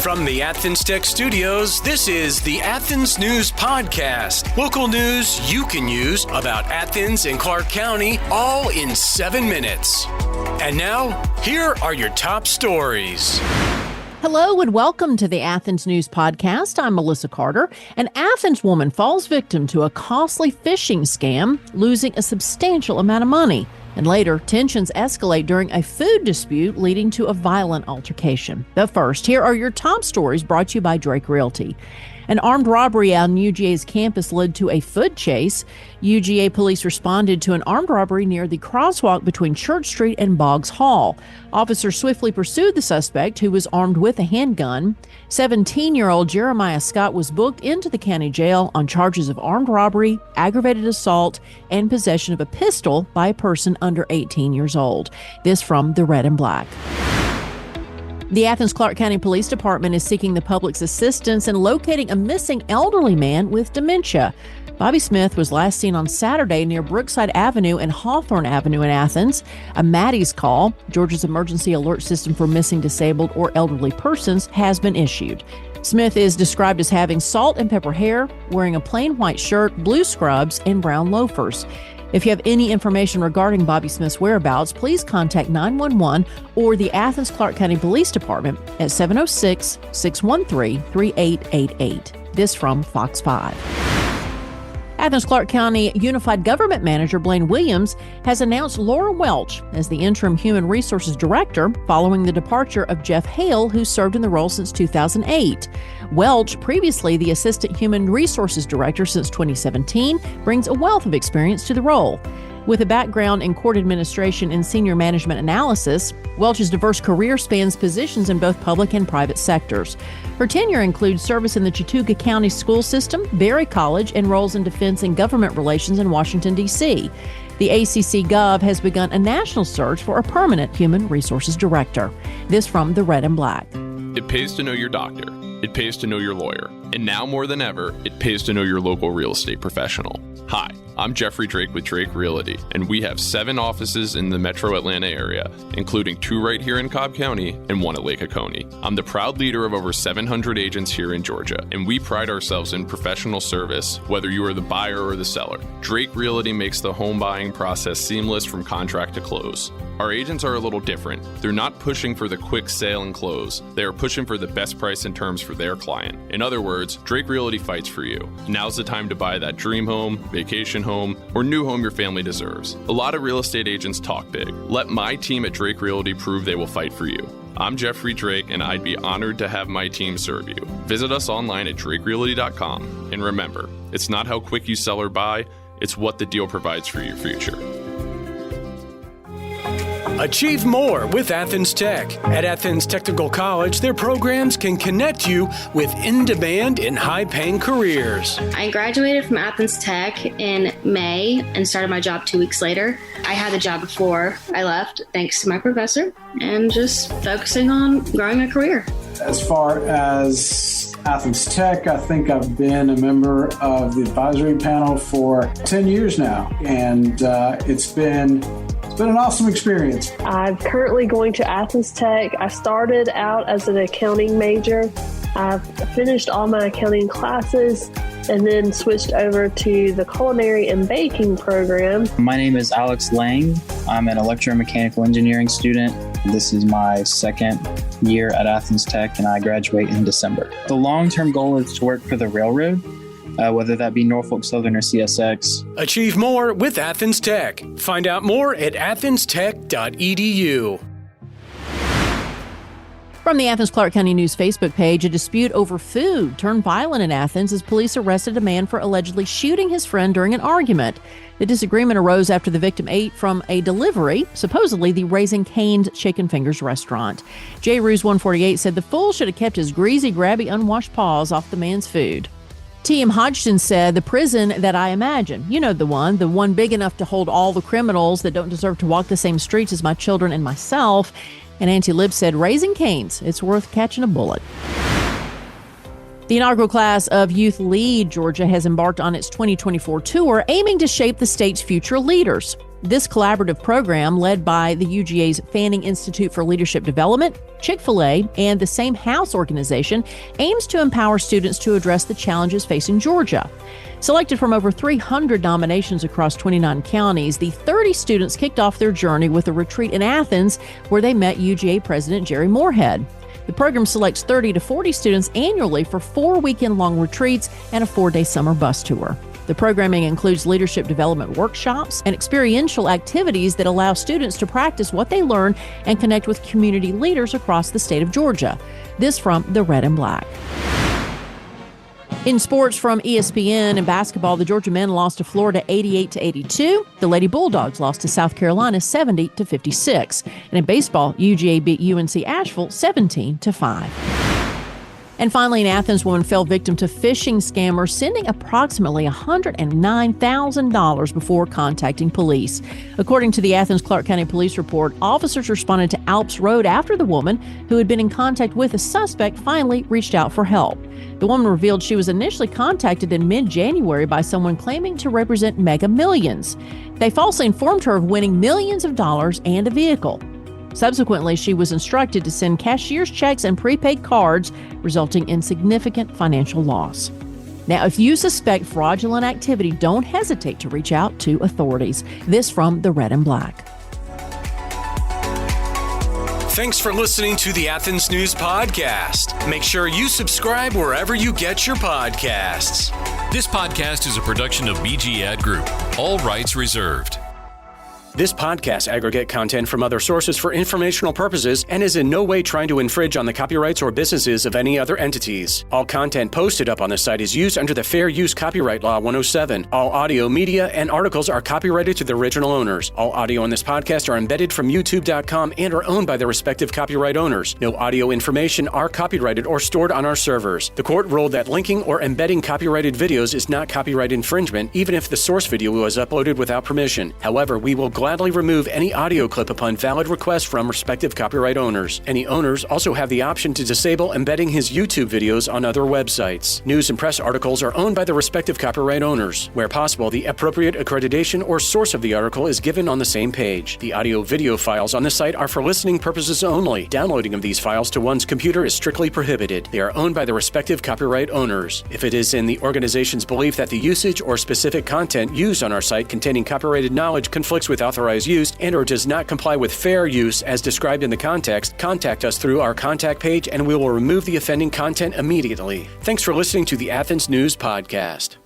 From the Athens-Tech studios, this is the Athens News Podcast. Local news you can use about Athens and Clarke County, all in 7 minutes. And now, here are your top stories. Hello and welcome to the Athens News Podcast. I'm Melissa Carter. An Athens woman falls victim to a costly phishing scam, losing a substantial amount of money. And later, tensions escalate during a food dispute, leading to a violent altercation. But first, here are your top stories brought to you by Drake Realty. An armed robbery on UGA's campus led to a foot chase. UGA police responded to an armed robbery near the crosswalk between Church Street and Boggs Hall. Officers swiftly pursued the suspect, who was armed with a handgun. 17-year-old Jeremiah Scott was booked into the county jail on charges of armed robbery, aggravated assault, and possession of a pistol by a person under 18 years old. This from the Red and Black. The Athens-Clarke County Police Department is seeking the public's assistance in locating a missing elderly man with dementia. Bobby Smith was last seen on Saturday near Brookside Avenue and Hawthorne Avenue in Athens. A Maddie's call, Georgia's emergency alert system for missing disabled or elderly persons, has been issued. Smith is described as having salt and pepper hair, wearing a plain white shirt, blue scrubs, and brown loafers. If you have any information regarding Bobby Smith's whereabouts, please contact 911 or the Athens-Clarke County Police Department at 706-613-3888. This from Fox 5. Athens-Clarke County Unified Government Manager Blaine Williams has announced Laura Welch as the Interim Human Resources Director following the departure of Jeff Hale, who served in the role since 2008. Welch, previously the Assistant Human Resources Director since 2017, brings a wealth of experience to the role. With a background in court administration and senior management analysis, Welch's diverse career spans positions in both public and private sectors. Her tenure includes service in the Chautauqua County School System, Berry College, and roles in defense and government relations in Washington, D.C. The ACC Gov has begun a national search for a permanent human resources director. This from the Red and Black. It pays to know your doctor. It pays to know your lawyer. And now more than ever, it pays to know your local real estate professional. Hi, I'm Jeffrey Drake with Drake Realty, and we have 7 offices in the metro Atlanta area, including 2 right here in Cobb County and 1 at Lake Oconee. I'm the proud leader of over 700 agents here in Georgia, and we pride ourselves in professional service, whether you are the buyer or the seller. Drake Realty makes the home buying process seamless from contract to close. Our agents are a little different. They're not pushing for the quick sale and close. They are pushing for the best price and terms for their client. In other words, Drake Realty fights for you. Now's the time to buy that dream home, vacation home, or new home your family deserves. A lot of real estate agents talk big. Let my team at Drake Realty prove they will fight for you. I'm Jeffrey Drake, and I'd be honored to have my team serve you. Visit us online at drakerealty.com. And remember, it's not how quick you sell or buy, it's what the deal provides for your future. Achieve more with Athens Tech. At Athens Technical College, their programs can connect you with in-demand and high-paying careers. I graduated from Athens Tech in May and started my job 2 weeks later. I had the job before I left, thanks to my professor, and just focusing on growing a career. As far as Athens Tech, I think I've been a member of the advisory panel for 10 years now, and it's been an awesome experience. I'm currently going to Athens Tech. I started out as an accounting major. I've finished all my accounting classes and then switched over to the culinary and baking program. My name is Alex Lang. I'm an electromechanical engineering student. This is my second year at Athens Tech, and I graduate in December. The long-term goal is to work for the railroad, whether that be Norfolk Southern or CSX. Achieve more with Athens Tech. Find out more at athenstech.edu. From the Athens-Clarke County News Facebook page, a dispute over food turned violent in Athens as police arrested a man for allegedly shooting his friend during an argument. The disagreement arose after the victim ate from a delivery, supposedly the Raising Cane's Chicken Fingers restaurant. J. Ruse 148 said the fool should have kept his greasy, grabby, unwashed paws off the man's food. T.M. Hodgson said, the prison that I imagine, you know the one big enough to hold all the criminals that don't deserve to walk the same streets as my children and myself. And Auntie Lib said, Raising Cane's, it's worth catching a bullet. The inaugural class of Youth Lead Georgia has embarked on its 2024 tour, aiming to shape the state's future leaders. This collaborative program, led by the UGA's Fanning Institute for Leadership Development, Chick-fil-A, and the Same House organization, aims to empower students to address the challenges facing Georgia. Selected from over 300 nominations across 29 counties, the 30 students kicked off their journey with a retreat in Athens, where they met UGA President Jerry Moorhead. The program selects 30 to 40 students annually for 4 weekend-long retreats and a 4-day summer bus tour. The programming includes leadership development workshops and experiential activities that allow students to practice what they learn and connect with community leaders across the state of Georgia. This from the Red and Black. In sports from ESPN and basketball, the Georgia men lost to Florida 88-82. The Lady Bulldogs lost to South Carolina 70-56. And in baseball, UGA beat UNC Asheville 17-5. And finally, an Athens woman fell victim to phishing scammers, sending approximately $109,000 before contacting police. According to the Athens-Clarke County Police report, officers responded to Alps Road after the woman, who had been in contact with a suspect, finally reached out for help. The woman revealed she was initially contacted in mid-January by someone claiming to represent Mega Millions. They falsely informed her of winning millions of dollars and a vehicle. Subsequently, she was instructed to send cashier's checks and prepaid cards, resulting in significant financial loss. Now, if you suspect fraudulent activity, don't hesitate to reach out to authorities. This from the Red and Black. Thanks for listening to the Athens News Podcast. Make sure you subscribe wherever you get your podcasts. This podcast is a production of BG Ad Group. All rights reserved. This podcast aggregates content from other sources for informational purposes and is in no way trying to infringe on the copyrights or businesses of any other entities. All content posted up on the site is used under the Fair Use Copyright Law 107. All audio, media, and articles are copyrighted to the original owners. All audio on this podcast are embedded from YouTube.com and are owned by their respective copyright owners. No audio information are copyrighted or stored on our servers. The court ruled that linking or embedding copyrighted videos is not copyright infringement, even if the source video was uploaded without permission. However, we will gladly remove any audio clip upon valid request from respective copyright owners. Any owners also have the option to disable embedding his YouTube videos on other websites. News and press articles are owned by the respective copyright owners. Where possible, the appropriate accreditation or source of the article is given on the same page. The audio-video files on the site are for listening purposes only. Downloading of these files to one's computer is strictly prohibited. They are owned by the respective copyright owners. If it is in the organization's belief that the usage or specific content used on our site containing copyrighted knowledge conflicts with authorized use and or does not comply with fair use as described in the context, contact us through our contact page and we will remove the offending content immediately. Thanks for listening to the Athens News Podcast.